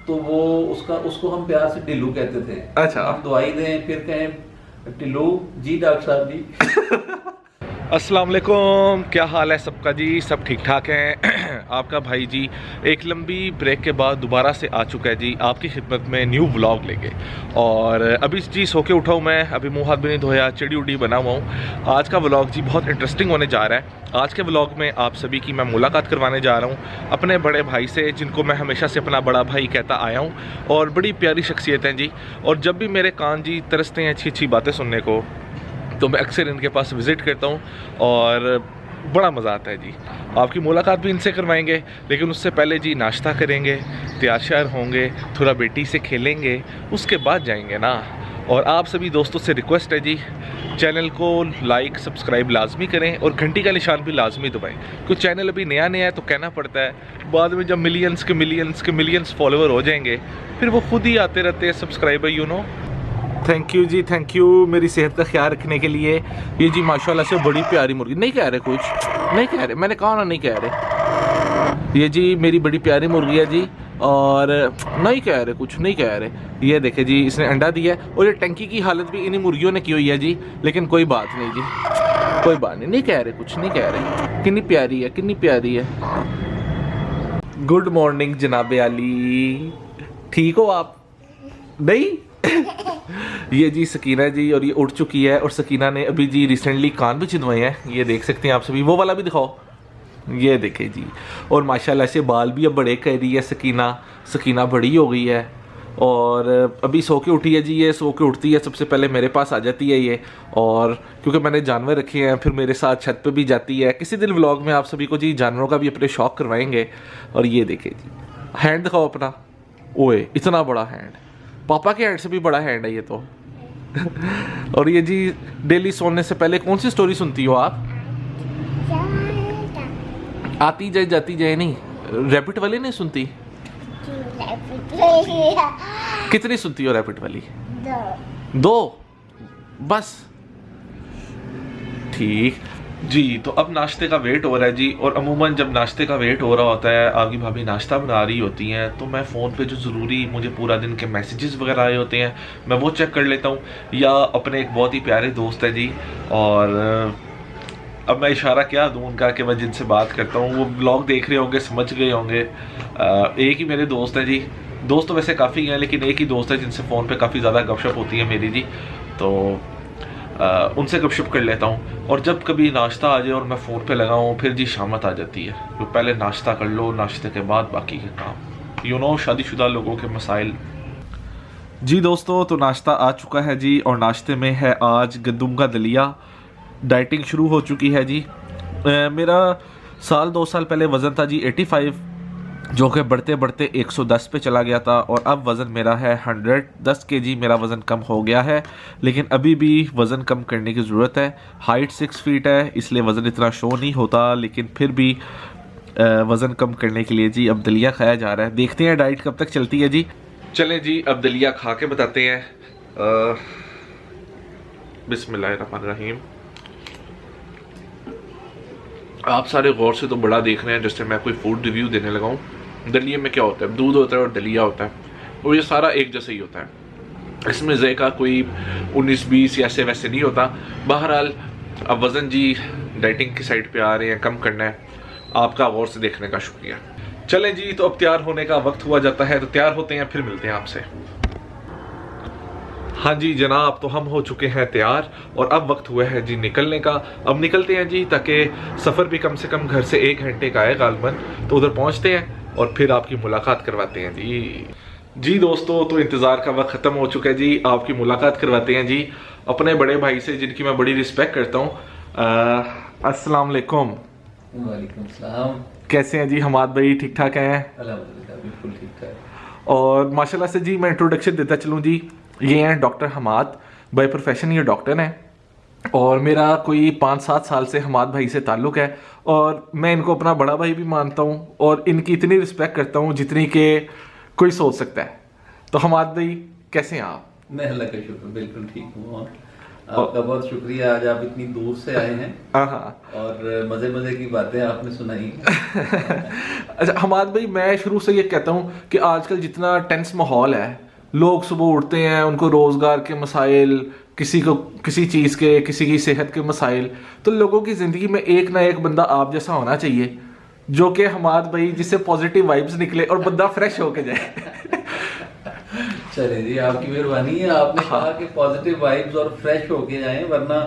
तो वो उसको हम प्यार से टिल्लू कहते थे। अच्छा। हम दवाई दें फिर कहें टिल्लू जी डॉक्टर साहब जी। अस्सलाम वालेकुम, क्या हाल है सबका जी? सब ठीक ठाक हैं? आपका भाई जी एक लंबी ब्रेक के बाद दोबारा से आ चुका है जी आपकी खिदमत में न्यू व्लॉग लेके। और अभी जी सो के उठा हूँ मैं, अभी मुंह हाथ भी नहीं धोया, चिड़ी उड़ी बना हुआ हूँ। आज का व्लॉग जी बहुत इंटरेस्टिंग होने जा रहा है। आज के व्लॉग में आप सभी की मैं मुलाकात करवाने जा रहा हूँ अपने बड़े भाई से, जिनको मैं हमेशा से अपना बड़ा भाई कहता आया हूँ। और बड़ी प्यारी शख्सियत हैं जी, और जब भी मेरे कान जी तरसते हैं अच्छी अच्छी बातें सुनने को, तो मैं अक्सर इनके पास विज़िट करता हूँ और बड़ा मज़ा आता है जी। आपकी मुलाकात भी इनसे करवाएंगे, लेकिन उससे पहले जी नाश्ता करेंगे, तैयार श्यार होंगे, थोड़ा बेटी से खेलेंगे, उसके बाद जाएंगे ना। और आप सभी दोस्तों से रिक्वेस्ट है जी, चैनल को लाइक सब्सक्राइब लाजमी करें और घंटी का निशान भी लाजमी दबाएं, क्योंकि चैनल अभी नया नया है तो कहना पड़ता है, बाद में जब मिलियंस के मिलियंस फॉलोअर हो जाएंगे फिर वो खुद ही आते रहते हैं subscriber, you know. Thank you जी, थैंक यू मेरी सेहत का ख्याल रखने के लिए। ये जी माशाल्लाह से बड़ी प्यारी मुर्गी, नहीं कह रहे कुछ, नहीं कह रहे, मैंने कहा ना नहीं कह रहे। ये जी मेरी बड़ी प्यारी मुर्गी है जी, और नहीं कह रहे कुछ, नहीं कह रहे। ये देखे जी इसने अंडा दिया है, और ये टंकी की हालत भी इन्हीं मुर्गियों ने की हुई है जी, लेकिन कोई बात नहीं जी, कोई बात नहीं, नहीं कह रहे कुछ, नहीं कह रहे। कितनी प्यारी है, कितनी प्यारी है। गुड मॉर्निंग जनाबे आली, ठीक हो आप? नहीं ये जी सकीना जी, और ये उठ चुकी है, और सकीना ने अभी जी रिसेंटली कान भी छिदवाए हैं, ये देख सकते हैं आप सभी। वो वाला भी दिखाओ, ये देखे जी। और माशाल्लाह से बाल भी अब बड़े कर रही है सकीना बड़ी हो गई है, और अभी सो के उठी है जी। ये सो के उठती है सबसे पहले मेरे पास आ जाती है ये, और क्योंकि मैंने जानवर रखे हैं फिर मेरे साथ छत पे भी जाती है। किसी दिन व्लॉग में आप सभी को जी जानवरों का भी अपने शौक करवाएंगे। और ये देखे जी, हैंड दिखाओ अपना, ओए इतना बड़ा हैंड, पापा के हैंड से भी बड़ा हैंड है ये तो। और ये जी डेली सोने से पहले कौन सी स्टोरी सुनती हो आप? आती जाए जाती जाए नहीं, रैपिड वाली नहीं सुनती? कितनी सुनती हो रैपिड वाली? दो बस, ठीक जी। तो अब नाश्ते का वेट हो रहा है जी, और अमूमन जब नाश्ते का वेट हो रहा होता है, आपकी भाभी नाश्ता बना रही होती हैं, तो मैं फ़ोन पे जो ज़रूरी मुझे पूरा दिन के मैसेजेस वगैरह आए होते हैं मैं वो चेक कर लेता हूँ, या अपने एक बहुत ही प्यारे दोस्त है जी, और अब मैं इशारा क्या दूँ उनका कि मैं जिनसे बात करता हूँ वो ब्लॉग देख रहे होंगे, समझ गए होंगे। एक ही मेरे दोस्त है जी, दोस्त तो वैसे काफ़ी हैं, लेकिन एक ही दोस्त है जिनसे फ़ोन पे काफ़ी ज़्यादा गपशप होती है मेरी जी, तो उनसे गपशप कर लेता हूँ। और जब कभी नाश्ता आ जाए और मैं फ़ोन पे लगाऊँ, फिर जी शामत आ जाती है, तो पहले नाश्ता कर लो, नाश्ते के बाद बाकी के काम, यू नो, शादीशुदा लोगों के मसाइल जी। दोस्तों तो नाश्ता आ चुका है जी, और नाश्ते में है आज गंदम का दलिया। डाइटिंग शुरू हो चुकी है जी। मेरा 2 साल पहले वज़न था जी 85, जो कि बढ़ते बढ़ते 110 पे चला गया था, और अब वज़न मेरा है 110 केजी। मेरा वज़न कम हो गया है, लेकिन अभी भी वज़न कम करने की ज़रूरत है। हाइट 6 फीट है, इसलिए वज़न इतना शो नहीं होता, लेकिन फिर भी वज़न कम करने के लिए जी अब दलिया खाया जा रहा है। देखते हैं डाइट कब तक चलती है जी। चलें जी अब दलिया खा के बताते हैं। बिस्मिल्लाहिर्रहमानिर्रहीम। आप सारे गौर से तो बड़ा देख रहे हैं जैसे मैं कोई फूड रिव्यू देने लगा हूँ। दलिये में क्या होता है, दूध होता है और दलिया होता है, और ये सारा एक जैसा ही होता है। इसमें ज़ायका कोई 19-20 या ऐसे वैसे नहीं होता। बहरहाल अब वज़न जी डाइटिंग की साइड पे आ रहे हैं, कम करना है। आपका गौर से देखने का शुक्रिया। चलें जी, तो अब तैयार होने का वक्त हुआ जाता है, तो तैयार होते हैं, फिर मिलते हैं आपसे। हाँ जी जनाब, तो हम हो चुके हैं तैयार, और अब वक्त हुआ है जी निकलने का। अब निकलते हैं जी, ताकि सफ़र भी कम से कम घर से 1 घंटे का है गालबन, तो उधर पहुंचते हैं और फिर आपकी मुलाकात करवाते हैं जी। दोस्तों तो इंतज़ार का वक्त ख़त्म हो चुका है जी, आपकी मुलाकात करवाते हैं जी अपने बड़े भाई से, जिनकी मैं बड़ी रिस्पेक्ट करता हूँ। अस्सलाम वालेकुम। वालेकुम सलाम। कैसे हैं जी हमाद भाई, ठीक ठाक हैं? अल्हम्दुलिल्लाह बिल्कुल ठीक ठाक। और माशाल्लाह से जी मैं इंट्रोडक्शन देता चलूँ जी, ये हैं डॉक्टर हमाद, बाय प्रोफेशन ये डॉक्टर हैं, और मेरा कोई 5-7 साल से हमाद भाई से ताल्लुक़ है, और मैं इनको अपना बड़ा भाई भी मानता हूँ, और इनकी इतनी रिस्पेक्ट करता हूँ जितनी कि कोई सोच सकता है। तो हमाद भाई कैसे हैं आप? मैं अल्लाह का शुक्र बिल्कुल ठीक हूँ। आपका बहुत शुक्रिया, आज आप इतनी दूर से आए हैं हाँ। और मजे मजे की बातें आपने सुनाई। अच्छा हमाद भाई, मैं शुरू से ये कहता हूँ कि आजकल जितना टेंस माहौल है, लोग सुबह उठते हैं, उनको रोजगार के मसाइल, किसी को किसी चीज़ के, किसी की सेहत के मसाइल, तो लोगों की ज़िंदगी में एक ना एक बंदा आप जैसा होना चाहिए जो कि हमाद भाई जिससे पॉजिटिव वाइब्स निकले और बंदा फ्रेश होके जाए। चले जी, आपकी मेहरबानी है। आपने कहा कि पॉजिटिव वाइब्स और फ्रेश होके जाएं, वरना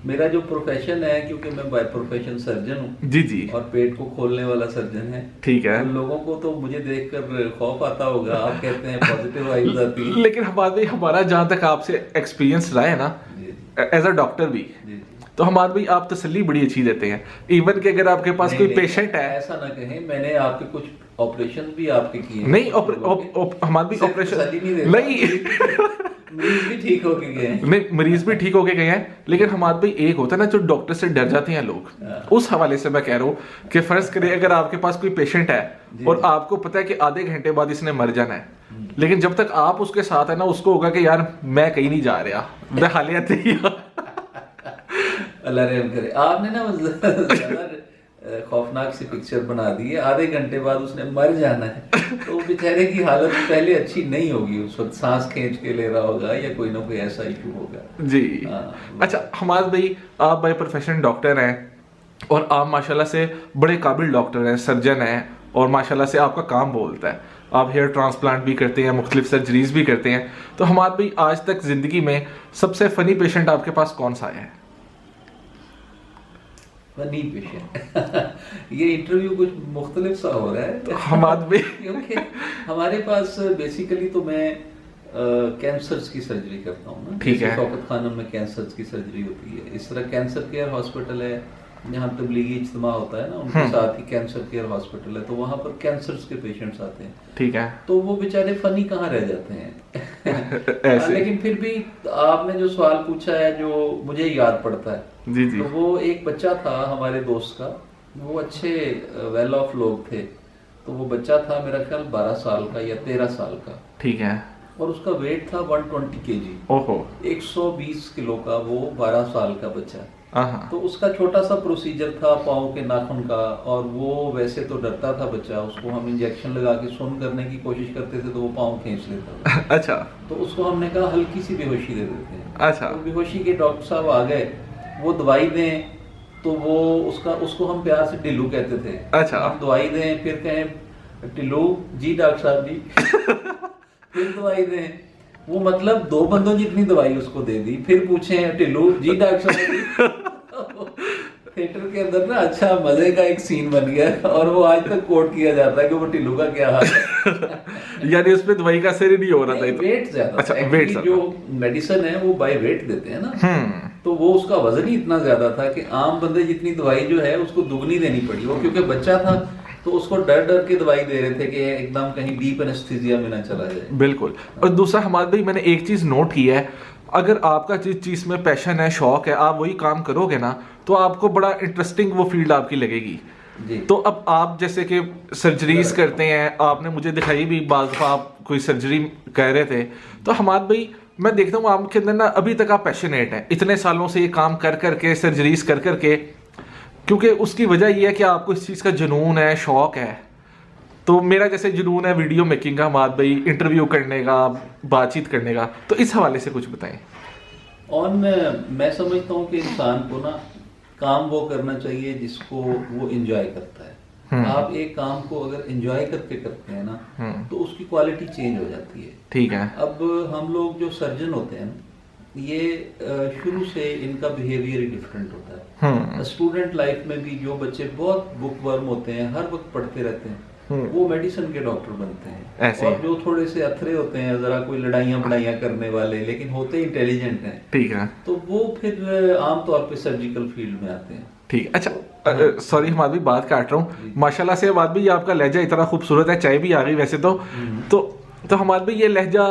मेरा जो प्रोफेशन है, क्योंकि मैं बाय प्रोफेशन सर्जन हूँ जी जी, और पेट को खोलने वाला सर्जन है, ठीक है। तो लोगों को तो मुझे देखकर खौफ आता होगा। आप कहते हैं पॉजिटिव वाइब्स आती है, लेकिन हमाद भाई, हमारा जहाँ तक आपसे एक्सपीरियंस रहा है ना, एज अ डॉक्टर भी, जी। तो हमाद भाई आप तसल्ली बड़ी अच्छी देते हैं। इवन कि अगर आपके पास कोई पेशेंट है, ऐसा ना कहें, मैंने आपके कुछ ऑपरेशन भी आपके किए नहीं हमाद भाई ऑपरेशन नहीं मरीज भी ठीक होके गए हैं। नहीं, मरीज भी ठीक होके गए हैं, लेकिन हमाद भाई एक होता है ना जो डॉक्टर से डर जाते हैं लोग, उस हवाले से मैं कह रहा हूँ कि फर्ज करें अगर आपके पास कोई पेशेंट है और आपको पता है कि आधे घंटे बाद इसने मर जाना है, लेकिन जब तक आप उसके साथ है ना, उसको होगा कि यार मैं कहीं नहीं जा रहा, मैं हालिया थी। अल्लाह रहम करे। आपने ना ज़्यादा खौफनाक सी पिक्चर बना दी है। आधे घंटे बाद उसने मर जाना है, तो बेचारे की हालत पहले अच्छी नहीं होगी, उस वक्त सांस खींच के ले रहा होगा या कोई ना कोई ऐसा इशू होगा जी। हाँ। अच्छा हमाद भाई, आप बाय प्रोफेशन डॉक्टर हैं और आप माशाल्लाह से बड़े काबिल डॉक्टर हैं, सर्जन हैं, और माशाल्लाह से आपका काम बोलता है। आप हेयर ट्रांसप्लांट भी करते हैं, मुख्तलिफ सर्जरीज भी करते हैं। तो हमाद भाई, आज तक जिंदगी में सबसे फनी पेशेंट आपके पास कौन सा आया है? फनी पेशेंट ये इंटरव्यू कुछ मुख्तलिफ सा हो रहा है हमाद भाई क्योंकि हमारे पास बेसिकली तो मैं कैंसर्स की सर्जरी करता हूँ ना। ठीक है। शौकत खानम में कैंसर्स की सर्जरी होती है, इस तरह कैंसर केयर हॉस्पिटल है जहाँ तबलीगी इज्तिमा होता है ना, उनके साथ ही कैंसर केयर हॉस्पिटल है, तो वहाँ पर कैंसर्स के पेशेंट्स आते हैं। ठीक है। तो वो बेचारे फनी कहाँ रह जाते हैं। ऐसे। लेकिन फिर भी आपने जो सवाल पूछा है जो मुझे याद पड़ता है, जी जी। तो वो एक बच्चा था हमारे दोस्त का, वो अच्छे वेल ऑफ लोग थे, तो वो बच्चा था मेरा ख्याल 12 साल का या 13 साल का। ठीक है। और उसका वेट था 120 kg। ओहो। 120 किलो का वो 12 साल का बच्चा। हाँ। तो उसका छोटा सा प्रोसीजर था पाँव के नाखून का, और वो वैसे तो डरता था बच्चा, उसको हम इंजेक्शन लगा के सुन करने की कोशिश करते थे तो वो पाँव खींच लेता था। अच्छा। तो उसको हमने कहा हल्की सी बेहोशी दे देते हैं। अच्छा। तो बेहोशी के डॉक्टर साहब आ गए, वो दवाई दें तो वो उसको हम प्यार से टिल्लू कहते थे। अच्छा। हम दवाई दें, फिर कहें टिल्लू जी डॉक्टर साहब जी फिर दवाई दें, वो मतलब 2 बंदों जितनी दवाई उसको दे दी, फिर पूछे टिल्लू जी डॉक्टर साहब जी। थिएटर के अंदर ना अच्छा मजे का एक सीन बन गया, और वो आज तक कोट किया जाता है कि वो टिल्लू का क्या हाल है। यानी उस पे दवाई का असर ही नहीं हो रहा था। वेट ज्यादा। अच्छा, Actually वेट जो मेडिसिन है वो बाय वेट देते हैं ना, तो वो उसका वजन ही इतना ज्यादा था कि आम बंदे जितनी दवाई जो है उसको दुगनी देनी पड़ी। वो क्योंकि बच्चा था तो उसको डर डर के दवाई दे रहे थे कि एकदम कहीं डीप एनेस्थीसिया में ना चला जाए। बिल्कुल। और दूसरा हमारे भाई, मैंने एक चीज नोट की है, अगर आपका जिस चीज में पैशन है, शौक है, आप वही काम करोगे ना, तो आपको बड़ा इंटरेस्टिंग वो फील्ड आपकी लगेगी जी। तो अब आप जैसे कि सर्जरीज करते हैं, आपने मुझे दिखाई भी बाज़ दफ़ा आप कोई सर्जरी कह रहे थे, तो हमाद भाई मैं देखता हूँ आपके अंदर ना अभी तक आप पैशनेट हैं, इतने सालों से ये काम कर करके, सर्जरीज कर करके, क्योंकि उसकी वजह ये है कि आपको इस चीज़ का जुनून है, शौक है। तो मेरा जैसे जुनून है वीडियो मेकिंग का हमाद भाई, इंटरव्यू करने का, बातचीत करने का, तो इस हवाले से कुछ बताएं। और मैं समझता हूँ कि इंसान को ना काम वो करना चाहिए जिसको वो एंजॉय करता है। आप एक काम को अगर एंजॉय करके करते हैं ना तो उसकी क्वालिटी चेंज हो जाती है। ठीक है। अब हम लोग जो सर्जन होते हैं ये शुरू से इनका बिहेवियर ही डिफरेंट होता है। स्टूडेंट लाइफ में भी जो बच्चे बहुत बुक वर्म होते हैं, हर वक्त पढ़ते रहते हैं, वो मेडिसिन के डॉक्टर बनते हैं। और जो थोड़े से अथरे होते हैं, जरा कोई लड़ाइयाँ बड़ाइयाँ करने वाले लेकिन होते इंटेलिजेंट हैं, ठीक है, तो वो फिर आमतौर पे सर्जिकल फील्ड में आते हैं। ठीक। अच्छा सॉरी हमाद भाई बात काट रहा हूँ, माशाल्लाह से हमाद भाई आपका लहजा इतना खूबसूरत है, चाय भी आ गई वैसे तो हमाद भाई ये लहजा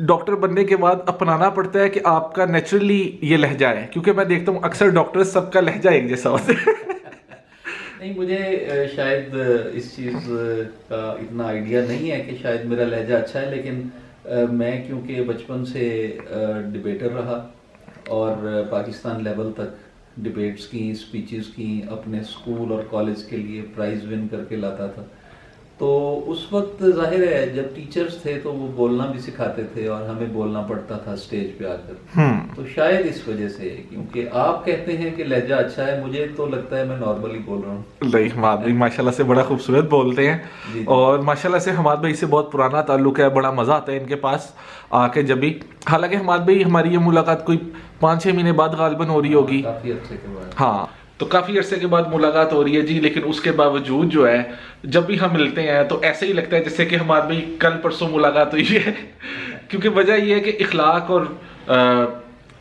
डॉक्टर बनने के बाद अपनाना पड़ता है कि आपका नेचुरली ये लहजा है? क्योंकि मैं देखता हूँ अक्सर डॉक्टर सबका लहजा एक जैसा होता है। नहीं, मुझे शायद इस चीज़ का इतना आइडिया नहीं है कि शायद मेरा लहजा अच्छा है, लेकिन मैं क्योंकि बचपन से डिबेटर रहा और पाकिस्तान लेवल तक डिबेट्स की, स्पीचेस की, अपने स्कूल और कॉलेज के लिए प्राइज विन करके लाता था। तो उस वक्त जाहिर है जब टीचर्स थे तो वो बोलना भी सिखाते थे और हमें बोलना पड़ता था स्टेज पे आकर। तो शायद इस वजह से, क्योंकि आप कहते हैं कि लहजा अच्छा है, मुझे तो लगता है मैं नॉर्मली बोल रहा हूँ। नहीं, हमाद भाई माशाल्लाह से बड़ा खूबसूरत बोलते हैं और माशाल्लाह से हमाद भाई से बहुत पुराना ताल्लुक है, बड़ा मज़ा आता है इनके पास आके जब भी। हालांकि हमाद भाई हमारी ये मुलाकात कोई 5-6 महीने बाद गालिबन हो रही होगी, काफ़ी अच्छे के बाद। हाँ, तो काफ़ी अरसे के बाद मुलाकात हो रही है जी। लेकिन उसके बावजूद जो है जब भी हम मिलते हैं तो ऐसे ही लगता है जैसे कि हमारे भाई कल परसों मुलाकात हुई है। क्योंकि वजह ये है कि इखलाक और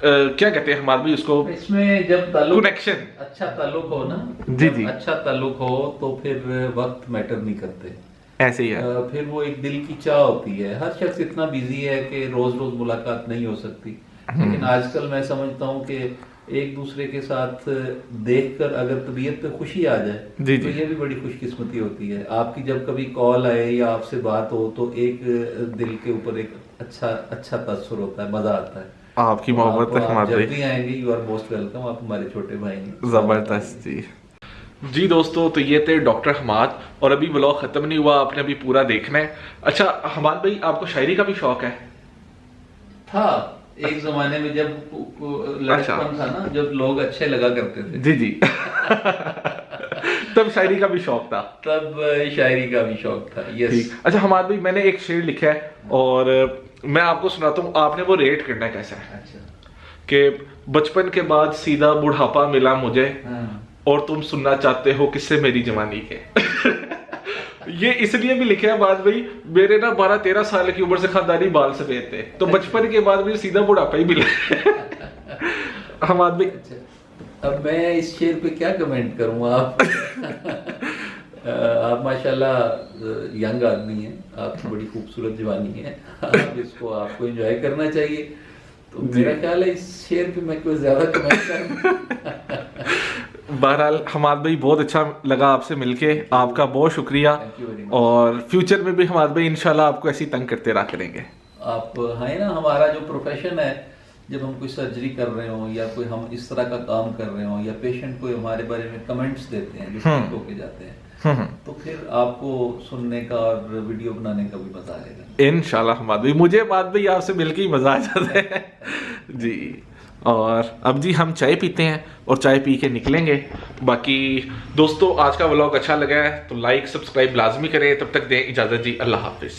क्या कहते हैं हमारे भाई उसको, इसमें जब ताल्लुक कनेक्शन, अच्छा ताल्लुक हो ना, जी जी, अच्छा ताल्लुक हो तो फिर वक्त मैटर नहीं करते, ऐसे ही है। फिर वो एक दिल की चाह होती है। हर शख्स इतना बिजी है कि रोज रोज मुलाकात नहीं हो सकती, लेकिन आजकल मैं समझता हूँ कि एक दूसरे के साथ देखकर अगर तबीयत पे खुशी आ जाए जी तो जी, ये भी बड़ी खुशकिस्मती होती है। आपकी जब कभी कॉल आए या आपसे बात हो तो एक दिल के ऊपर एक अच्छा तासुर होता है, मजा आता है। आपकी तो मोहब्बत है आप हमारे जब भाई, भी आएंगे यू आर मोस्ट वेलकम। आप हमारे छोटे भाई हैं। जबरदस्त जी। जी दोस्तों, तो ये थे डॉक्टर हमाद और अभी व्लॉग खत्म नहीं हुआ, आपने अभी पूरा देखना है। अच्छा हमाद भाई, आपको शायरी का भी शौक है? था एक जमाने में जब लड़कपन था ना, जब लोग अच्छे लगा करते थे। जी जी। तब शायरी का भी शौक था? तब शायरी का भी शौक था, यस। ठीक। अच्छा हमाद भाई, मैंने एक शेर लिखा है और मैं आपको सुनाता हूँ, आपने वो रेट करना है कैसा है। अच्छा। कि बचपन के बाद सीधा बुढ़ापा मिला मुझे, हाँ। और तुम सुनना चाहते हो किससे मेरी जवानी के। ये इसलिए भी लिखे हैं बात भाई, मेरे ना 12-13 साल की उम्र से खानदानी बाल सफेद थे, तो बचपन के बाद मुझे सीधा बुढ़ापा ही मिला। हमाद भाई, अब मैं इस शेर पे क्या कमेंट करूं। आप माशाल्लाह यंग आदमी हैं, आपकी बड़ी खूबसूरत जवानी है, आप इसको आपको एंजॉय करना चाहिए। तो मेरा ख्याल है इस शेर पे मैं कोई ज्यादा कमेंट करूं। बहरहाल हमाद भाई, बहुत अच्छा लगा आपसे मिलके, आपका बहुत शुक्रिया। और फ्यूचर में भी हमाद भाई इंशाल्लाह आपको ऐसी तंग करते रहा करेंगे। आप हैं ना, हमारा जो प्रोफेशन है, जब हम कोई सर्जरी कर रहे हो या कोई हम इस तरह का काम कर रहे हो या पेशेंट को हमारे बारे में कमेंट्स देते हैं जो ठीक होके जाते हैं, तो फिर आपको सुनने का और वीडियो बनाने का भी मजा आएगा इंशाल्लाह। हमाद भाई, मुझे बात भाई आपसे मिलके ही मजा आ जाता है जी। और अब जी हम चाय पीते हैं और चाय पी के निकलेंगे। बाकी दोस्तों, आज का व्लॉग अच्छा लगा है तो लाइक सब्सक्राइब लाजमी करें। तब तक दें इजाजत जी, अल्लाह हाफिज।